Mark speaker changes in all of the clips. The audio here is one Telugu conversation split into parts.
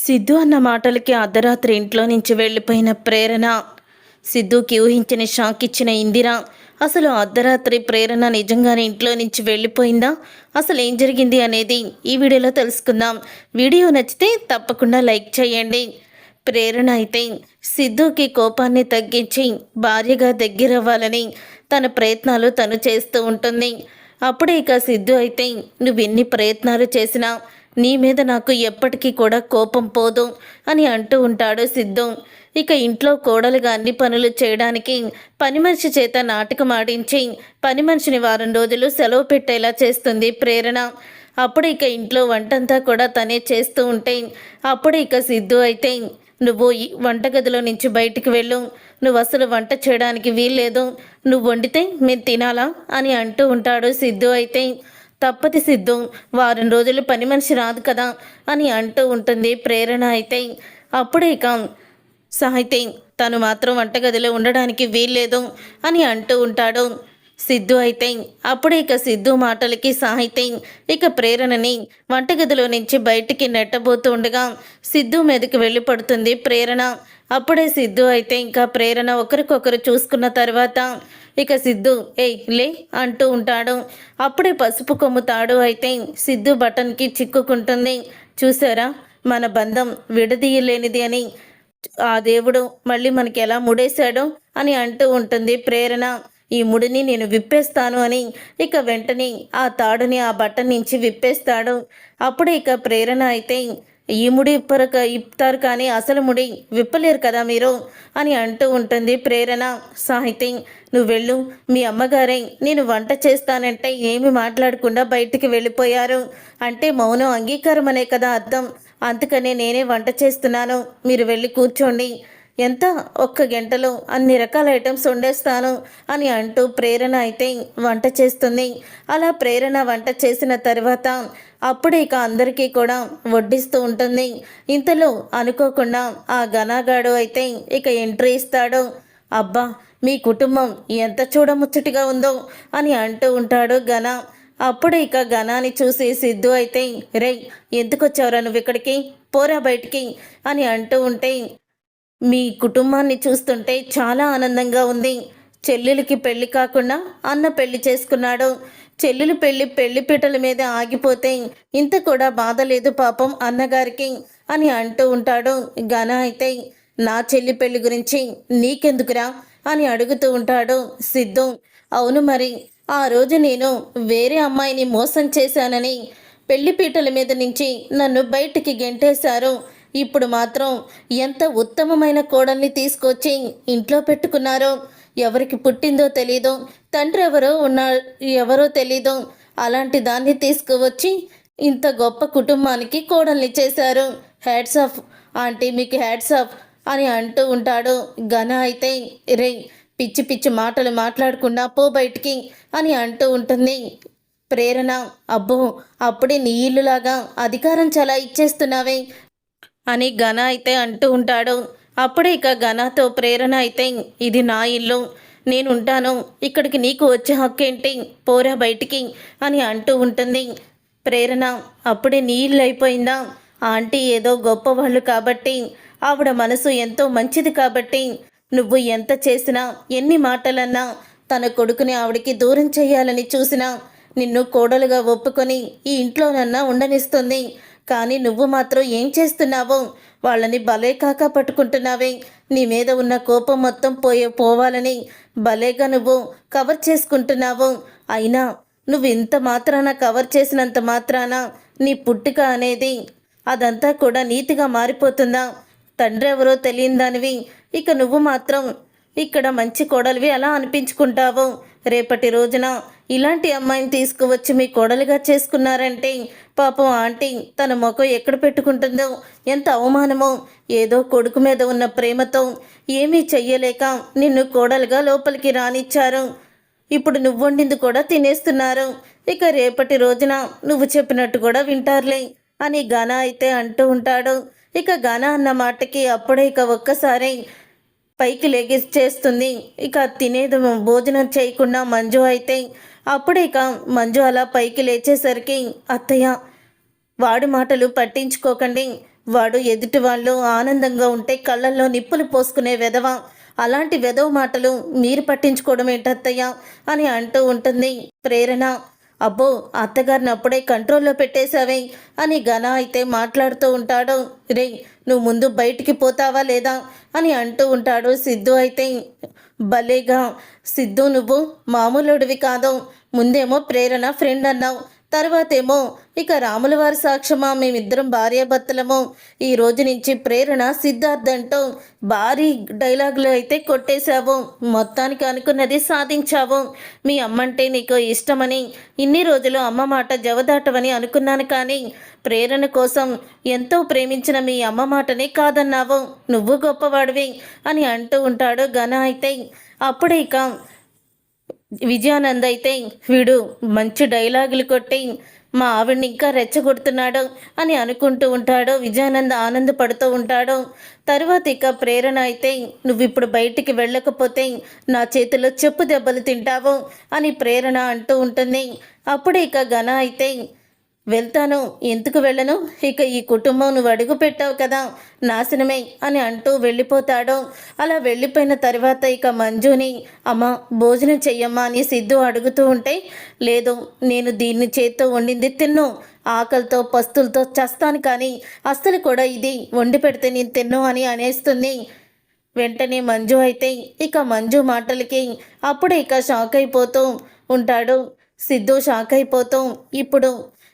Speaker 1: సిద్ధు అన్న మాటలకి అర్ధరాత్రి ఇంట్లో నుంచి వెళ్ళిపోయిన ప్రేరణ, సిద్ధుకి ఊహించని షాక్ ఇచ్చిన ఇందిర. అసలు అర్ధరాత్రి ప్రేరణ నిజంగానే ఇంట్లో నుంచి వెళ్ళిపోయిందా? అసలు ఏం జరిగింది అనేది ఈ వీడియోలో తెలుసుకుందాం. వీడియో నచ్చితే తప్పకుండా లైక్ చేయండి. ప్రేరణ అయితే సిద్ధుకి కోపాన్ని తగ్గించి భార్యగా దగ్గరవ్వాలని తన ప్రయత్నాలు తను చేస్తూ ఉంటుంది. అప్పుడే ఇక సిద్ధు అయితే నువ్వెన్ని ప్రయత్నాలు చేసినా నీ మీద నాకు ఎప్పటికీ కూడా కోపం పోదు అని అంటూ ఉంటాడు సిద్ధు. ఇక ఇంట్లో కోడలుగా అన్ని పనులు చేయడానికి పని మనిషి చేత నాటకం ఆడించి పని మనిషిని వారం రోజులు సెలవు పెట్టేలా చేస్తుంది ప్రేరణ. అప్పుడు ఇక ఇంట్లో వంటంతా కూడా తనే చేస్తూ ఉంటే అప్పుడు ఇక సిద్ధు అయితే నువ్వు ఈ వంటగదిలో నుంచి బయటికి వెళ్ళు, నువ్వు అసలు వంట చేయడానికి వీల్లేదు, నువ్వు వండితే మేము తినాలా అని అంటూ ఉంటాడు సిద్ధు. అయితే తప్పది సిద్ధు, వారం రోజులు పని మనిషి రాదు కదా అని అంటూ ఉంటుంది ప్రేరణ. అయితే అప్పుడే ఇక సాహితీ తను మాత్రం వంటగదిలో ఉండడానికి వీల్లేదు అని అంటూ ఉంటాడు సిద్ధు. అయితే అప్పుడే ఇక సిద్ధు మాటలకి సాహితీ ఇక ప్రేరణని వంటగదిలో నుంచి బయటికి నెట్టబోతూ ఉండగా సిద్ధు మీదకి వెళ్ళి పడుతుంది ప్రేరణ. అప్పుడే సిద్ధు అయితే ఇంకా ప్రేరణ ఒకరికొకరు చూసుకున్న తర్వాత ఇక సిద్ధు ఏయ్ లే అంటూ ఉంటాడు. అప్పుడే పసుపు కొమ్ముతాడు అయితే సిద్ధు బటన్కి చిక్కుకుంటుంది. చూసారా మన బంధం విడదీయలేనిది అని ఆ దేవుడు మళ్ళీ మనకి ఎలా ముడేశాడు అని అంటూ ఉంటుంది ప్రేరణ. ఈ ముడిని నేను విప్పేస్తాను అని ఇక వెంటనే ఆ తాడుని ఆ బట్టన్ నుంచి విప్పేస్తాడు. అప్పుడు ఇక ప్రేరణ అయితే ఈ ముడి ఇప్పుతారు కానీ అసలు ముడి విప్పలేరు కదా మీరు అని అంటూ ఉంటుంది ప్రేరణ. సాహితీ నువ్వు వెళ్ళు, మీ అమ్మగారే నేను వంట చేస్తానంటే ఏమి మాట్లాడకుండా బయటికి వెళ్ళిపోయారు అంటే మౌనం అంగీకారం అనే కదా అర్థం. అందుకనే నేనే వంట చేస్తున్నాను, మీరు వెళ్ళి కూర్చోండి, ఎంత ఒక్క గంటలో అన్ని రకాల ఐటమ్స్ వండేస్తాను అని అంటూ ప్రేరణ అయితే వంట చేస్తుంది. అలా ప్రేరణ వంట చేసిన తర్వాత అప్పుడే ఇక అందరికీ కూడా వడ్డిస్తూ ఉంటుంది. ఇంతలో అనుకోకుండా ఆ ఘనాగాడు అయితే ఇక ఎంట్రీ ఇస్తాడు. అబ్బా మీ కుటుంబం ఎంత చూడముచ్చటిగా ఉందో అని అంటూ ఉంటాడు ఘన. అప్పుడు ఇక ఘనాని చూసి సిద్ధు అయితే రే ఎందుకు వచ్చావురా నువ్వు ఇక్కడికి, పోరా బయటికి అని అంటూ ఉంటే మీ కుటుంబాన్ని చూస్తుంటే చాలా ఆనందంగా ఉంది. చెల్లెలికి పెళ్లి కాకుండా అన్న పెళ్లి చేసుకున్నాడు. చెల్లెలు పెళ్లి పీటల మీద ఆగిపోతే ఇంత కూడా బాధ లేదు పాపం అన్నగారికి అని అంటూ ఉంటాడు. ఘన అయితే నా చెల్లి పెళ్లి గురించి నీకెందుకురా అని అడుగుతూ ఉంటాడు సిద్ధు. అవును మరి ఆ రోజు నేను వేరే అమ్మాయిని మోసం చేశానని పెళ్లి పీటల మీద నుంచి నన్ను బయటికి గెంటేశారు. ఇప్పుడు మాత్రం ఎంత ఉత్తమమైన కోడల్ని తీసుకొచ్చి ఇంట్లో పెట్టుకున్నారో, ఎవరికి పుట్టిందో తెలీదు, తండ్రి ఎవరో తెలీదు, అలాంటి దాన్ని తీసుకువచ్చి ఇంత గొప్ప కుటుంబానికి కోడల్ని చేశారు. హ్యాట్స్ ఆఫ్ ఆంటీ, మీకు హ్యాట్స్ ఆఫ్ అని అంటూ ఉంటాడు ఘన. అయితే రే పిచ్చి పిచ్చి మాటలు మాట్లాడకుండా పో బయటికి అని అంటూ ఉంటుంది ప్రేరణ. అబ్బో అప్పుడే నీ ఇల్లులాగా అధికారం చాలా ఇచ్చేస్తున్నావే అని ఘన అయితే అంటూ ఉంటాడు. అప్పుడే ఇక ఘనతో ప్రేరణ అయితే ఇది నా ఇల్లు, నేను ఉంటాను, ఇక్కడికి నీకు వచ్చే హక్కు ఏంటి, పోరా బయటికి అని అంటూ ఉంటుంది ప్రేరణ. అప్పుడే నీ ఇల్లు అయిపోయిందా? ఆంటీ ఏదో గొప్పవాళ్ళు కాబట్టి, ఆవిడ మనసు ఎంతో మంచిది కాబట్టి నువ్వు ఎంత చేసినా ఎన్ని మాటలన్నా తన కొడుకుని ఆవిడికి దూరం చేయాలని చూసినా నిన్ను కోడలుగా ఒప్పుకొని ఈ ఇంట్లోనన్నా ఉండనిస్తుంది. కానీ నువ్వు మాత్రం ఏం చేస్తున్నావో వాళ్ళని భలే కాక పట్టుకుంటున్నావే. నీ మీద ఉన్న కోపం మొత్తం పోవాలని భలేగా నువ్వు కవర్ చేసుకుంటున్నావు. అయినా నువ్వు ఇంత మాత్రాన కవర్ చేసినంత మాత్రాన నీ పుట్టుక అనేది అదంతా కూడా నీతిగా మారిపోతుందా? తండ్రి ఎవరో తెలియని దానివి ఇక నువ్వు మాత్రం ఇక్కడ మంచి కోడలివి అలా అనిపించుకుంటావు. రేపటి రోజున ఇలాంటి అమ్మాయిని తీసుకువచ్చి మీ కోడలిగా చేసుకున్నారంటే పాపం ఆంటీ తన ముఖం ఎక్కడ పెట్టుకుంటుందో, ఎంత అవమానమో. ఏదో కొడుకు మీద ఉన్న ప్రేమతో ఏమీ చెయ్యలేక నిన్ను కోడలుగా లోపలికి రానిచ్చారు. ఇప్పుడు నువ్వు వండింది కూడా తినేస్తున్నారు. ఇక రేపటి రోజున నువ్వు చెప్పినట్టు కూడా వింటారులే అని ఘన అయితే అంటూ ఉంటాడు. ఇక ఘన అన్న మాటకి అప్పుడే ఇక ఒక్కసారి పైకి చేస్తుంది. ఇక తినేది భోజనం చేయకుండా మంజు అయితే అప్పుడే ఇక మంజు అలా పైకి లేచేసరికి అత్తయ్య వాడి మాటలు పట్టించుకోకండి, వాడు ఎదుటి వాళ్ళు ఆనందంగా ఉంటే కళ్ళల్లో నిప్పులు పోసుకునే వెధవ. అలాంటి వెధవ మాటలు మీరు పట్టించుకోవడం ఏంటత్తయ్య అని అంటూ ఉంటుంది ప్రేరణ. అబ్బో, అత్తగారిని అప్పుడే కంట్రోల్లో పెట్టేశావే అని ఘన అయితే మాట్లాడుతూ ఉంటాడు. రే, నువ్వు ముందు బయటికి పోతావా లేదా అని అంటూ ఉంటాడు సిద్ధు అయితే. భలేగా సిద్ధు, నువ్వు మామూలుడివి కాదు. ముందేమో ప్రేరణ ఫ్రెండ్ అన్నావు, తర్వాతేమో ఇక రాముల వారి సాక్ష్యమా మేమిద్దరం భార్యాభర్తలము, ఈ రోజు నుంచి ప్రేరణ సిద్ధార్థ్ అంటూ భారీ డైలాగులు అయితే కొట్టేశావు. మొత్తానికి అనుకున్నది సాధించావు. మీ అమ్మంటే నీకు ఇష్టమని ఇన్ని రోజులు అమ్మ మాట జవదాటవని అనుకున్నాను, కానీ ప్రేరణ కోసం ఎంతో ప్రేమించిన మీ అమ్మ మాటనే కాదన్నావు. నువ్వు గొప్పవాడివి అని అంటూ ఉంటాడు ఘన అయితే. అప్పుడే ఇక విజయానంద్ అయితే, వీడు మంచి డైలాగులు కొట్టి మా ఆవిడ్ని ఇంకా రెచ్చగొడుతున్నాడు అని అనుకుంటూ ఉంటాడు. విజయానంద్ ఆనందపడుతూ ఉంటాడు. తర్వాత ఇక ప్రేరణ అయితే, నువ్వు ఇప్పుడు బయటికి వెళ్ళకపోతే నా చేతిలో చెప్పు దెబ్బలు తింటావు అని ప్రేరణ అంటూ ఉంటుంది. అప్పుడు ఇక ఘన అయితే, వెళ్తాను, ఎందుకు వెళ్ళను, ఇక ఈ కుటుంబం నువ్వు అడుగు పెట్టావు కదా, నాశనమే అని అంటూ వెళ్ళిపోతాడు. అలా వెళ్ళిపోయిన తర్వాత ఇక మంజుని, అమ్మ భోజనం చెయ్యమ్మా అని సిద్ధు అడుగుతూ ఉంటే, లేదు, నేను దీన్ని చేత్తో వండింది తిన్ను, ఆకలితో పస్తులతో చస్తాను, కానీ అస్సలు కూడా ఇది వండి పెడితే నేను తిన్ను అని అనేస్తుంది. వెంటనే మంజు అయితే ఇక మంజు మాటలకి అప్పుడే ఇక షాక్ అయిపోతూ ఉంటాడు సిద్ధు. షాక్ అయిపోతూ, ఇప్పుడు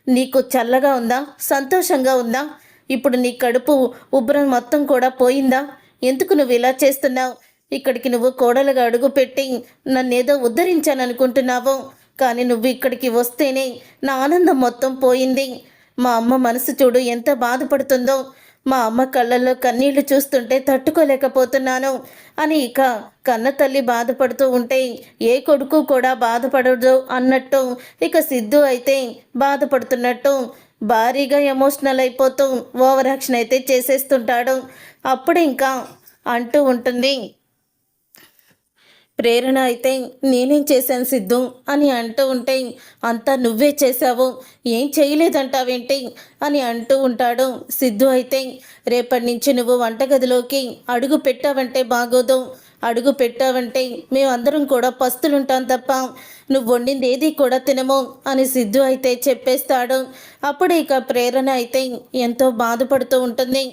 Speaker 1: నీకు చల్లగా ఉందా, సంతోషంగా ఉందా, ఇప్పుడు నీ కడుపు ఉబ్బరం మొత్తం కూడా పోయిందా, ఎందుకు నువ్వు ఇలా చేస్తున్నావు, ఇక్కడికి నువ్వు కోడలుగా అడుగు పెట్టి నన్నేదో ఉద్ధరించాననుకుంటున్నావు, కానీ నువ్వు ఇక్కడికి వస్తేనే నా ఆనందం మొత్తం పోయింది. మా అమ్మ మనసు చూడు ఎంత బాధపడుతుందో, మా అమ్మ కళ్ళల్లో కన్నీళ్లు చూస్తుంటే తట్టుకోలేకపోతున్నాను అని ఇక కన్న తల్లి బాధపడుతూ ఉంటే ఏ కొడుకు కూడా బాధపడదు అన్నట్టు ఇక సిద్ధు అయితే బాధపడుతున్నట్టు భారీగా ఎమోషనల్ అయిపోతూ ఓవర్ యాక్షన్ అయితే చేసేస్తుంటాడు. అప్పుడు ఇంకా అంటూ ఉంటుంది ప్రేరణ అయితే, నేనేం చేశాను సిద్ధు అని అంటూ ఉంటే, అంతా నువ్వే చేశావు, ఏం చేయలేదంటావేంటి అని అంటూ ఉంటాడు సిద్ధు అయితే. రేపటి నుంచి నువ్వు వంటగదిలోకి అడుగు పెట్టావంటే బాగోదు, అడుగు పెట్టావంటే మేమందరం కూడా పస్తులుంటాం తప్ప నువ్వు వండింది ఏది కూడా తినము అని సిద్ధు అయితే చెప్పేస్తాడు. అప్పుడు ఇక ప్రేరణ అయితే ఎంతో బాధపడుతూ ఉంటుంది.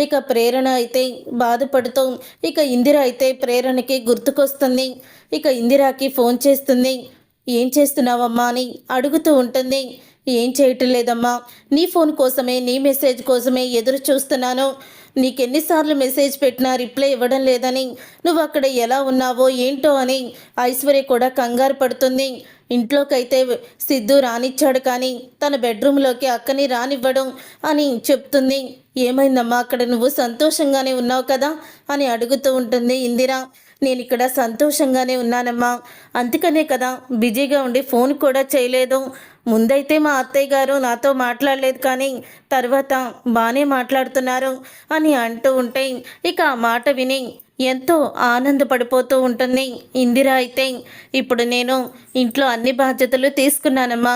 Speaker 1: ఇక ప్రేరణ అయితే బాధపడుతూ ఇక ఇందిర అయితే ప్రేరణకి గుర్తుకొస్తుంది. ఇక ఇందిరాకి ఫోన్ చేస్తుంది. ఏం చేస్తున్నావమ్మా అని అడుగుతూ ఉంటుంది. ఏం చేయటం లేదమ్మా, నీ ఫోన్ కోసమే, నీ మెసేజ్ కోసమే ఎదురు చూస్తున్నాను. నీకెన్నిసార్లు మెసేజ్ పెట్టినా రిప్లై ఇవ్వడం లేదని, నువ్వు అక్కడ ఎలా ఉన్నావో ఏంటో అని ఐశ్వర్య కూడా కంగారు పడుతుంది. ఇంట్లోకైతే సిద్ధు రానిచ్చాడు, కానీ తన బెడ్రూమ్లోకి అక్కని రానివ్వడం అని చెప్తుంది. ఏమైందమ్మా, అక్కడ నువ్వు సంతోషంగానే ఉన్నావు కదా అని అడుగుతూ ఉంటుంది ఇందిర. నేను ఇక్కడ సంతోషంగానే ఉన్నానమ్మా, అందుకనే కదా బిజీగా ఉండి ఫోన్ కూడా చేయలేదు. ముందైతే మా అత్తయ్య గారు నాతో మాట్లాడలేదు, కానీ తర్వాత బాగానే మాట్లాడుతున్నారు అని అంటూ ఉంటే ఇక ఆ మాట విని ఎంతో ఆనందపడిపోతూ ఉంటుంది ఇందిర అయితే. ఇప్పుడు నేను ఇంట్లో అన్ని బాధ్యతలు తీసుకున్నానమ్మా,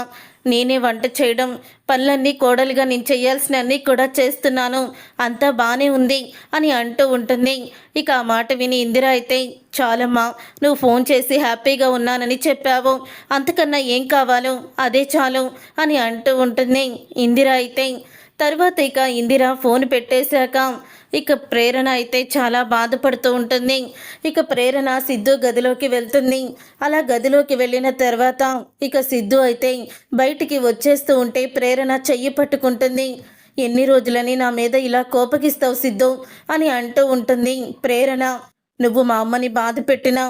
Speaker 1: నేనే వంట చేయడం, పనులన్నీ కోడలుగా నేను చేయాల్సిన అన్నీ కూడా చేస్తున్నాను, అంతా బాగానే ఉంది అని అంటూ ఉంటుంది. ఇక ఆ మాట విని ఇందిర అయితే, చాలమ్మా, నువ్వు ఫోన్ చేసి హ్యాపీగా ఉన్నానని చెప్పావు, అంతకన్నా ఏం కావాలో అదే చాలు అని అంటూ ఉంటుంది ఇందిర అయితే. తర్వాత ఇక ఇందిర ఫోన్ పెట్టేశాక ఇక ప్రేరణ అయితే చాలా బాధపడుతూ ఉంటుంది. ఇక ప్రేరణ సిద్ధు గదిలోకి వెళ్తుంది. అలా గదిలోకి వెళ్ళిన తర్వాత ఇక సిద్ధు అయితే బయటికి వచ్చేస్తూ ఉంటే ప్రేరణ చెయ్యి పట్టుకుంటుంది. ఎన్ని రోజులని నా మీద ఇలా కోపగిస్తావు సిద్ధు అని అంటూ ఉంటుంది ప్రేరణ. నువ్వు మా అమ్మని బాధ పెట్టినా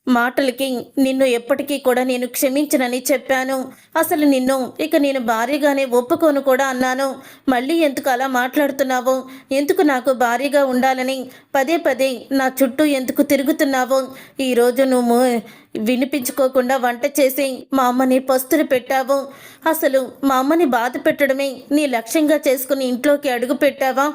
Speaker 1: మాటలకి నిన్ను ఎప్పటికీ కూడా నేను క్షమించనని చెప్పాను. అసలు నిన్ను ఇక నేను భార్యగానే ఒప్పుకోను కూడా అన్నాను. మళ్ళీ ఎందుకు అలా మాట్లాడుతున్నావు? ఎందుకు నాకు భార్యగా ఉండాలని పదే పదే నా చుట్టూ ఎందుకు తిరుగుతున్నావు? ఈరోజు నువ్వు వినిపించుకోకుండా వంట చేసి మా అమ్మని పస్తులు పెట్టావు. అసలు మా అమ్మని బాధ పెట్టడమే నీ లక్ష్యంగా చేసుకుని ఇంట్లోకి అడుగు పెట్టావా?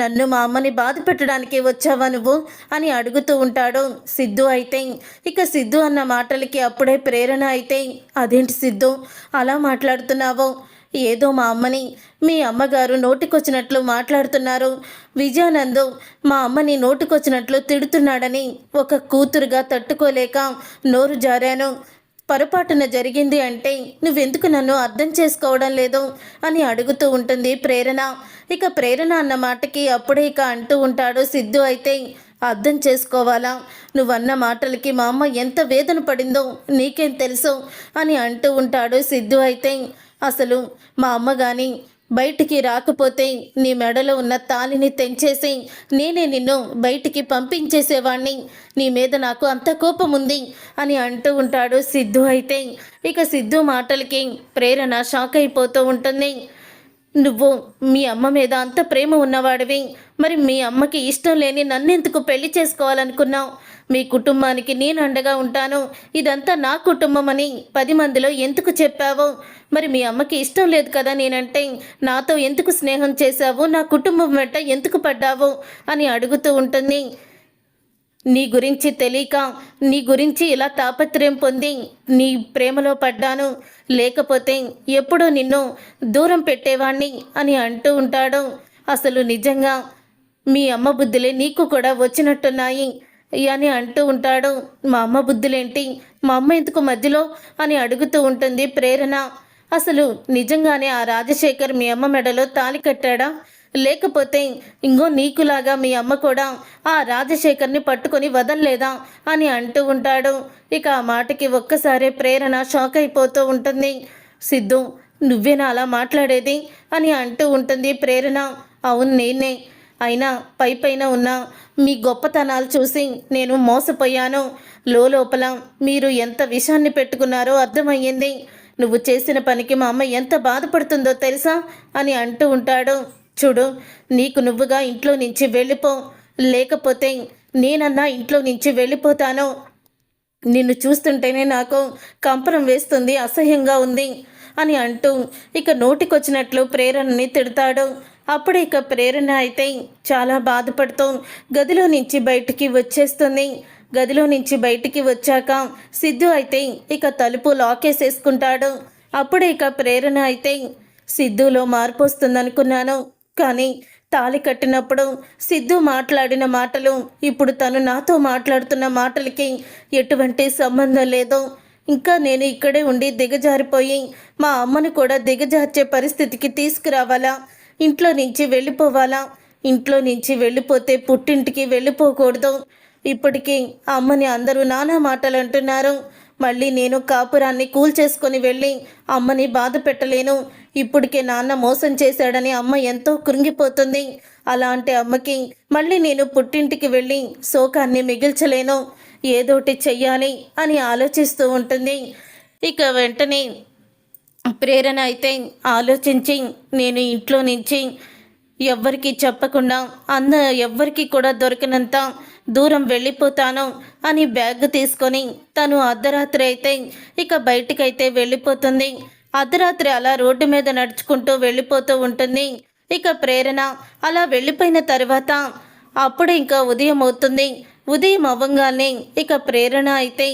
Speaker 1: నన్ను మా అమ్మని బాధ పెట్టడానికి వచ్చావా నువ్వు అని అడుగుతూ ఉంటాడు సిద్ధు అయితే. ఇక సిద్ధు అన్న మాటలకి అప్పుడే ప్రేరణ అయితే, అదేంటి సిద్ధు అలా మాట్లాడుతున్నావు? ఏదో మా అమ్మని మీ అమ్మగారు నోటికొచ్చినట్లు మాట్లాడుతున్నారు, విజయానంద్ మా అమ్మని నోటికొచ్చినట్లు తిడుతున్నాడని ఒక కూతురుగా తట్టుకోలేక నోరు జారాను. పొరపాటున జరిగింది అంటే నువ్వెందుకు నన్ను అర్థం చేసుకోవడం లేదు అని అడుగుతూ ఉంటుంది ప్రేరణ. ఇక ప్రేరణ అన్న మాటకి అప్పుడే ఇక అంటూ ఉంటాడు సిద్ధు అయితే, అర్థం చేసుకోవాలా, నువ్వన్న మాటలకి మా అమ్మ ఎంత వేదన పడిందో నీకేం తెలుసు అని అంటూ ఉంటాడు సిద్ధు అయితే. అసలు మా అమ్మ కానీ బయటికి రాకపోతే నీ మెడలో ఉన్న తాళిని తెంచేసి నేనే నిన్ను బయటికి పంపించేసేవాణ్ణి, నీ మీద నాకు అంత కోపం ఉంది అని అంటూ ఉంటాడు సిద్ధు అయితే. ఇక సిద్ధు మాటలకి ప్రేరణ షాక్ అయిపోతూ ఉంటుంది. నువ్వు మీ అమ్మ మీద అంత ప్రేమ ఉన్నవాడివి, మరి మీ అమ్మకి ఇష్టం లేని నన్నెందుకు పెళ్లి చేసుకోవాలనుకున్నావు? మీ కుటుంబానికి నేను అండగా ఉంటాను, ఇదంతా నా కుటుంబం అని 10 మందిలో ఎందుకు చెప్పావు? మరి మీ అమ్మకి ఇష్టం లేదు కదా నేనంటే, నాతో ఎందుకు స్నేహం చేశావు? నా కుటుంబం వెంట ఎందుకు పడ్డావు అని అడుగుతూ ఉంటుంది. నీ గురించి తెలియక, నీ గురించి ఇలా తాపత్రయం పొంది నీ ప్రేమలో పడ్డాను, లేకపోతే ఎప్పుడో నిన్ను దూరం పెట్టేవాణ్ణి అని అంటూ ఉంటాడు. అసలు నిజంగా మీ అమ్మ బుద్ధులే నీకు కూడా వచ్చినట్టున్నాయి అని అంటూ ఉంటాడు. మా అమ్మ బుద్ధులేంటి, మా అమ్మ ఎందుకు మధ్యలో అని అడుగుతూ ఉంటుంది ప్రేరణ. అసలు నిజంగానే ఆ రాజశేఖర్ మీ అమ్మ మెడలో తాళి కట్టాడా, లేకపోతే ఇంకో నీకులాగా మీ అమ్మ కూడా ఆ రాజశేఖర్ని పట్టుకొని వదలలేదా అని అంటూ ఉంటాడు. ఇక ఆ మాటకి ఒక్కసారే ప్రేరణ షాక్ అయిపోతూ ఉంటుంది. సిద్ధు, నువ్వేనా అలా మాట్లాడేది అని అంటూ ఉంటుంది ప్రేరణ. అవును నేనే, అయినా పైపైన ఉన్న మీ గొప్పతనాలు చూసి నేను మోసపోయాను, లోపల మీరు ఎంత విషాన్ని పెట్టుకున్నారో అర్థమయ్యింది. నువ్వు చేసిన పనికి మా అమ్మ ఎంత బాధపడుతుందో తెలుసా అని అంటూ ఉంటాడు. చూడు, నీకు నువ్వుగా ఇంట్లో నుంచి వెళ్ళిపో, లేకపోతే నేనన్నా ఇంట్లో నుంచి వెళ్ళిపోతాను. నిన్ను చూస్తుంటేనే నాకు కంపరం వేస్తుంది, అసహ్యంగా ఉంది అని అంటూ ఇక నోటికొచ్చినట్లు ప్రేరణని తిడతాడు. అప్పుడు ఇక ప్రేరణ అయితే చాలా బాధపడుతూ గదిలో నుంచి బయటికి వచ్చేస్తుంది. గదిలో నుంచి బయటికి వచ్చాక సిద్ధు అయితే ఇక తలుపు లాకేసేసుకుంటాడు. అప్పుడే ఇక ప్రేరణ అయితే, సిద్ధులో మార్పు వస్తుందనుకున్నాను, కానీ తాళి కట్టినప్పుడు సిద్ధు మాట్లాడిన మాటలు ఇప్పుడు తను నాతో మాట్లాడుతున్న మాటలకి ఎటువంటి సంబంధం లేదు. ఇంకా నేను ఇక్కడే ఉండి దిగజారిపోయి మా అమ్మను కూడా దిగజార్చే పరిస్థితికి తీసుకురావాలా? ఇంట్లో నుంచి వెళ్ళిపోవాలా? ఇంట్లో నుంచి వెళ్ళిపోతే పుట్టింటికి వెళ్ళిపోకూడదు. ఇప్పటికీ అమ్మని అందరూ నానా మాటలు అంటున్నారు. మళ్ళీ నేను కాపురాన్ని కూల్చేసుకొని వెళ్ళి అమ్మని బాధ పెట్టలేను. ఇప్పటికే నాన్న మోసం చేశాడని అమ్మ ఎంతో కృంగిపోతుంది. అలాంటి అమ్మకి మళ్ళీ నేను పుట్టింటికి వెళ్ళి శోకాన్ని మిగిల్చలేను. ఏదోటి చెయ్యాలి అని ఆలోచిస్తూ ఉంటుంది. ఇక వెంటనే ప్రేరణ అయితే ఆలోచించి, నేను ఇంట్లో నుంచి ఎవ్వరికి చెప్పకుండా ఎవ్వరికి కూడా దొరికినంత దూరం వెళ్ళిపోతాను అని బ్యాగ్ తీసుకొని తను అర్ధరాత్రి అయితే ఇక బయటికైతే వెళ్ళిపోతుంది. అర్ధరాత్రి అలా రోడ్డు మీద నడుచుకుంటూ వెళ్ళిపోతూ ఉంటుంది. ఇక ప్రేరణ అలా వెళ్ళిపోయిన తర్వాత అప్పుడు ఇంకా ఉదయం అవుతుంది. ఉదయం అవ్వంగానే ఇక ప్రేరణ అయితే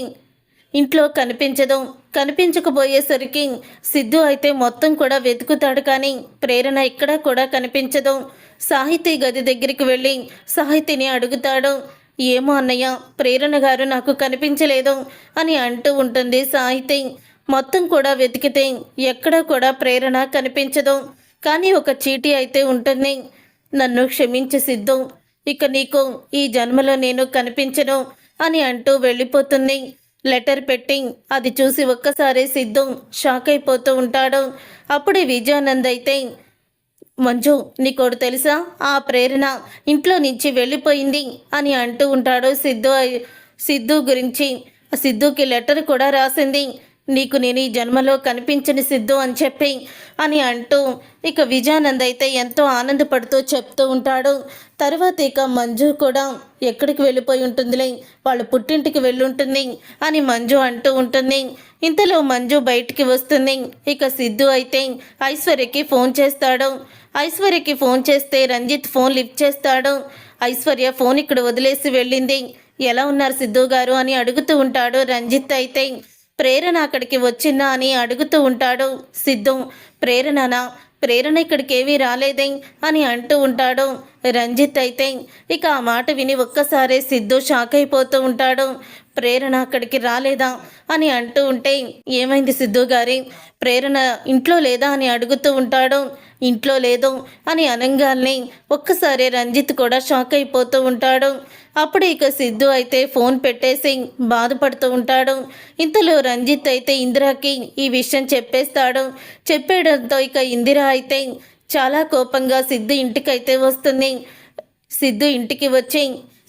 Speaker 1: ఇంట్లో కనిపించదు. కనిపించకపోయేసరికి సిద్ధు అయితే మొత్తం కూడా వెతుకుతాడు, కానీ ప్రేరణ ఇక్కడ కూడా కనిపించదు. సాహితీ గది దగ్గరికి వెళ్ళి సాహితిని అడుగుతాడు. ఏమో అన్నయ్య, ప్రేరణ గారు నాకు కనిపించలేదు అని అంటూ ఉంటుంది సాహితి. మొత్తం కూడా వెతికితే ఎక్కడా కూడా ప్రేరణ కనిపించదు, కానీ ఒక చీటీ అయితే ఉంటుంది. నన్ను క్షమించి సిద్ధు, ఇక నీకు ఈ జన్మలో నేను కనిపించను అని అంటూ వెళ్ళిపోతుంది. లెటర్ పెట్టి అది చూసి ఒక్కసారి సిద్ధు షాక్ అయిపోతూ ఉంటాడు. అప్పుడే విజయానంద్ అయితే, మంజు నీకోడు తెలుసా, ఆ ప్రేరణ ఇంట్లో నుంచి వెళ్ళిపోయింది అని అంటూ ఉంటాడు సిద్ధు గురించి. సిద్ధుకి లెటర్ కూడా రాసింది, నీకు నేను ఈ జన్మలో కనిపించని సిద్ధు అని చెప్పి అని అంటూ ఇక విజయానంద్ అయితే ఎంతో ఆనందపడుతూ చెప్తూ ఉంటాడు. తర్వాత ఇక మంజు కూడా ఎక్కడికి వెళ్ళిపోయి ఉంటుందిలే, వాళ్ళు పుట్టింటికి వెళ్ళుంటుంది అని మంజు అంటూ ఉంటుంది. ఇంతలో మంజు బయటికి వస్తుంది. ఇక సిద్ధు అయితే ఐశ్వర్యకి ఫోన్ చేస్తాడు. ఐశ్వర్యకి ఫోన్ చేస్తే రంజిత్ ఫోన్ లిఫ్ట్ చేస్తాడు. ఐశ్వర్య ఫోన్ ఇక్కడ వదిలేసి వెళ్ళింది, ఎలా ఉన్నారు సిద్ధు గారు అని అడుగుతూ ఉంటాడు రంజిత్ అయితే. ప్రేరణ అక్కడికి వచ్చిందా అని అడుగుతూ ఉంటాడు సిద్ధు. ప్రేరణనా? ప్రేరణ ఇక్కడికేమీ రాలేదే అని అంటూ ఉంటాడు రంజిత్. అయితే ఇక ఆ మాట విని ఒక్కసారే సిద్ధు షాక్ అయిపోతూ ఉంటాడు. ప్రేరణ అక్కడికి రాలేదా అని అంటూ ఉంటే, ఏమైంది సిద్ధు గారి, ప్రేరణ ఇంట్లో లేదా అని అడుగుతూ ఉంటాడు. ఇంట్లో లేదు అని అనంగాల్ని ఒక్కసారి రంజిత్ కూడా షాక్ అయిపోతూ ఉంటాడు. అప్పుడు ఇక సిద్ధు అయితే ఫోన్ పెట్టేసి బాధపడుతూ ఉంటాడు. ఇంతలో రంజిత్ అయితే ఇందిరాకి ఈ విషయం చెప్పేస్తాడు. చెప్పేయడంతో ఇక ఇందిర అయితే చాలా కోపంగా సిద్ధు ఇంటికైతే వస్తుంది. సిద్ధు ఇంటికి వచ్చి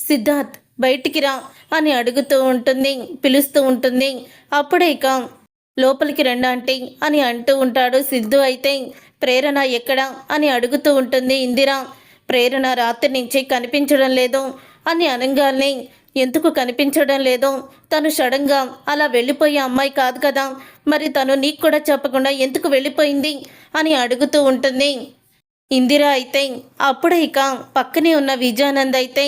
Speaker 1: సిద్ధార్థ్ బయటికి రా అని అడుగుతూ ఉంటుంది, పిలుస్తూ ఉంటుంది. అప్పుడే ఇక లోపలికి రండి ఆంటీ అని అంటూ ఉంటాడు సిద్ధు. అయితే ప్రేరణ ఎక్కడా అని అడుగుతూ ఉంటుంది ఇందిర. ప్రేరణ రాత్రి నుంచి కనిపించడం లేదు అని అనగానే, ఎందుకు కనిపించడం లేదు, తను సడన్గా అలా వెళ్ళిపోయే అమ్మాయి కాదు కదా, మరి తను నీకు కూడా చెప్పకుండా ఎందుకు వెళ్ళిపోయింది అని అడుగుతూ ఉంటుంది ఇందిర. అయితే అప్పుడే ఇక పక్కనే ఉన్న విజయానంద్ అయితే,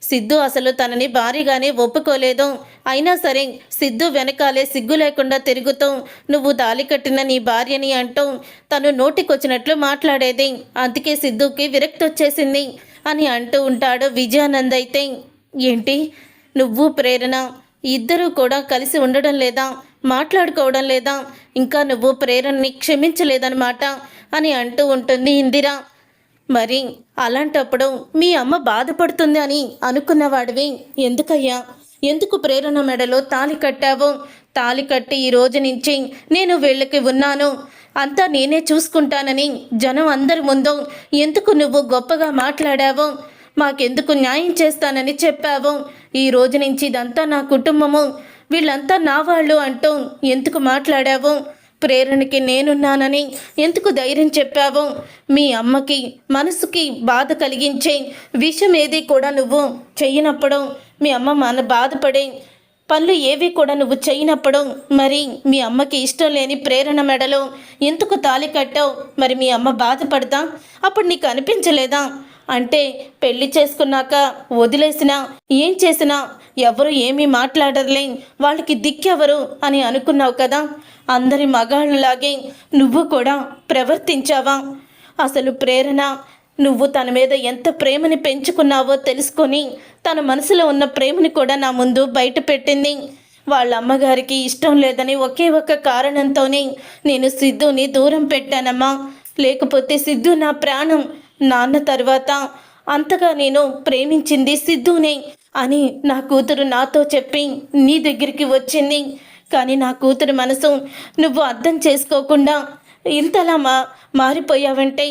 Speaker 1: సిద్ధు అసలు తనని భారీగానే ఒప్పుకోలేదు, అయినా సరే సిద్ధు వెనకాలే సిగ్గు లేకుండా తిరుగుతూ నువ్వు తాళి కట్టిన నీ భార్యని అంటూ తను నోటికొచ్చినట్లు మాట్లాడేది, అందుకే సిద్ధుకి విరక్తి వచ్చేసింది అని అంటూ ఉంటాడు విజయానంద్. అయితే ఏంటి, నువ్వు ప్రేరణ ఇద్దరూ కూడా కలిసి ఉండడం లేదా, మాట్లాడుకోవడం లేదా, ఇంకా నువ్వు ప్రేరణని క్షమించలేదన్నమాట అని అంటూ ఉంటుంది ఇందిర. మరి అలాంటప్పుడు మీ అమ్మ బాధపడుతుంది అని అనుకున్నవాడివి ఎందుకయ్యా, ఎందుకు ప్రేరణ మెడలో తాళి కట్టావు? తాళి కట్టి ఈ రోజు నుంచి నేను వీళ్ళకి ఉన్నాను, అంతా నేనే చూసుకుంటానని జనం అందరి ముందు ఎందుకు నువ్వు గొప్పగా మాట్లాడావు? మాకెందుకు న్యాయం చేస్తానని చెప్పావు? ఈ రోజు నుంచి ఇదంతా నా కుటుంబము, వీళ్ళంతా నా వాళ్ళు అంటూ ఎందుకు మాట్లాడావు? ప్రేరణకి నేనున్నానని ఎందుకు ధైర్యం చెప్పావు? మీ అమ్మకి మనసుకి బాధ కలిగించే విషయం ఏది కూడా నువ్వు చెయ్యనప్పుడు, మీ అమ్మ మన బాధపడే పనులు ఏవి కూడా నువ్వు చేయనప్పుడు, మరి మీ అమ్మకి ఇష్టం లేని ప్రేరణ మెడలో ఎందుకు తాళి కట్టావు? మరి మీ అమ్మ బాధపడతా అప్పుడు నీకు అనిపించలేదా? అంటే పెళ్లి చేసుకున్నాక వదిలేసినా ఏం చేసినా ఎవరు ఏమీ మాట్లాడరులే, వాళ్ళకి దిక్కెవరు అని అనుకున్నావు కదా. అందరి మగాళ్ళలాగే నువ్వు కూడా ప్రవర్తించావా? అసలు ప్రేరణ నువ్వు తన మీద ఎంత ప్రేమని పెంచుకున్నావో తెలుసుకొని తన మనసులో ఉన్న ప్రేమని కూడా నా ముందు బయట పెట్టింది. వాళ్ళ అమ్మగారికి ఇష్టం లేదని ఒకే ఒక్క కారణంతోనే నేను సిద్ధుని దూరం పెట్టానమ్మా. లేకపోతే సిద్ధు నా ప్రాణం, నాన్న తర్వాత అంతగా నేను ప్రేమించింది సిద్ధునే అని నా కూతురు నాతో చెప్పి నీ దగ్గరికి వచ్చింది. కానీ నా కూతురు మనసు నువ్వు అర్థం చేసుకోకుండా ఇంతలా మారిపోయావంటే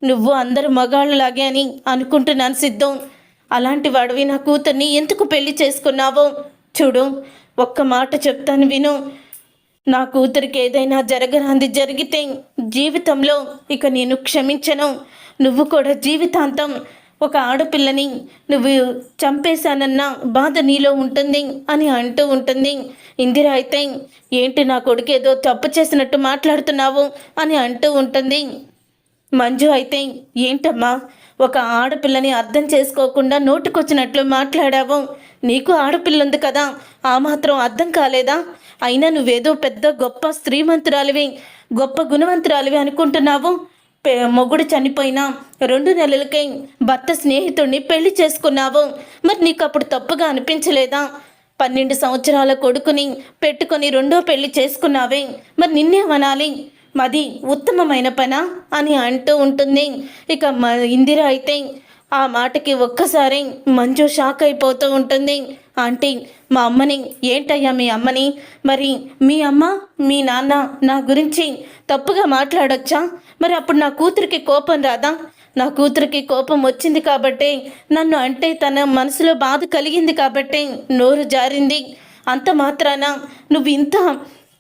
Speaker 1: నువ్వు అందరు మగాళ్ళలాగే అని అనుకుంటున్నాను సిద్ధు. అలాంటి వాడివి నా కూతుర్ని ఎందుకు పెళ్లి చేసుకున్నావో? చూడు, ఒక్క మాట చెప్తాను విను. నా కూతురికి ఏదైనా జరగరాంది జరిగితే జీవితంలో ఇక నేను క్షమించను. నువ్వు కూడా జీవితాంతం ఒక ఆడపిల్లని నువ్వు చంపేశానన్న బాధ నీలో ఉంటుంది అని అంటూ ఉంటుంది ఇందిర. అయితే ఏంటి నా కొడుకు ఏదో తప్పు చేసినట్టు మాట్లాడుతున్నావు అని అంటూ ఉంటుంది మంజు. అయితే ఏంటమ్మా, ఒక ఆడపిల్లని అర్థం చేసుకోకుండా నోటుకొచ్చినట్లు మాట్లాడావు. నీకు ఆడపిల్ల ఉంది కదా, ఆ మాత్రం అర్థం కాలేదా? అయినా నువ్వేదో పెద్ద గొప్ప శ్రీమంతురాలివి, గొప్ప గుణవంతురాలివి అనుకుంటున్నావు. మొగుడు చనిపోయినా 2 నెలలకే భర్త స్నేహితుడిని పెళ్లి చేసుకున్నావు. మరి నీకు అప్పుడు తప్పుగా అనిపించలేదా? 12 సంవత్సరాల కొడుకుని పెట్టుకొని 2వ పెళ్లి చేసుకున్నావే, మరి నిన్నేమనాలి? మది ఉత్తమమైన పనా అని అంటూ ఉంటుంది ఇక ఇందిర. అయితే ఆ మాటకి ఒక్కసారి మంజు షాక్ అయిపోతూ ఉంటుంది. ఆంటీ, మా అమ్మని ఏంటయ్యా మీ అమ్మని? మరి మీ అమ్మ మీ నాన్న నా గురించి తప్పుగా మాట్లాడొచ్చా? మరి అప్పుడు నా కూతురికి కోపం రాదా? నా కూతురికి కోపం వచ్చింది కాబట్టి, నన్ను అంటే తన మనసులో బాధ కలిగింది కాబట్టి నోరు జారింది. అంత మాత్రాన నువ్వు ఇంత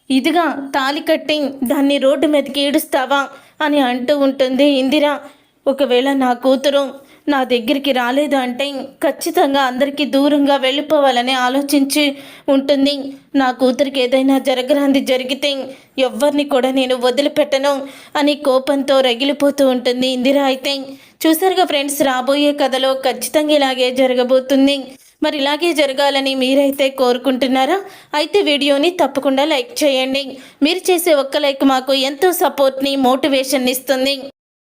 Speaker 1: ఇదిగా తాళి కట్టి దాన్ని రోడ్డు మీదకి ఈడుస్తావా అని అంటూ ఉంటుంది ఇందిర. ఒకవేళ నా కూతురు నా దగ్గరికి రాలేదు అంటే ఖచ్చితంగా అందరికీ దూరంగా వెళ్ళిపోవాలని ఆలోచించి ఉంటుంది. నా కూతురికి ఏదైనా జరగరాంది జరిగితే ఎవ్వరిని కూడా నేను వదిలిపెట్టను అని కోపంతో రగిలిపోతూ ఉంటుంది ఇందిర. అయితే చూసారుగా ఫ్రెండ్స్, రాబోయే కథలో ఖచ్చితంగా ఇలాగే జరగబోతుంది. మరి ఇలాగే జరగాలని మీరైతే కోరుకుంటున్నారా? అయితే వీడియోని తప్పకుండా లైక్ చేయండి. మీరు చేసే ఒక్క లైక్ మాకు ఎంతో సపోర్ట్ని, మోటివేషన్ ఇస్తుంది.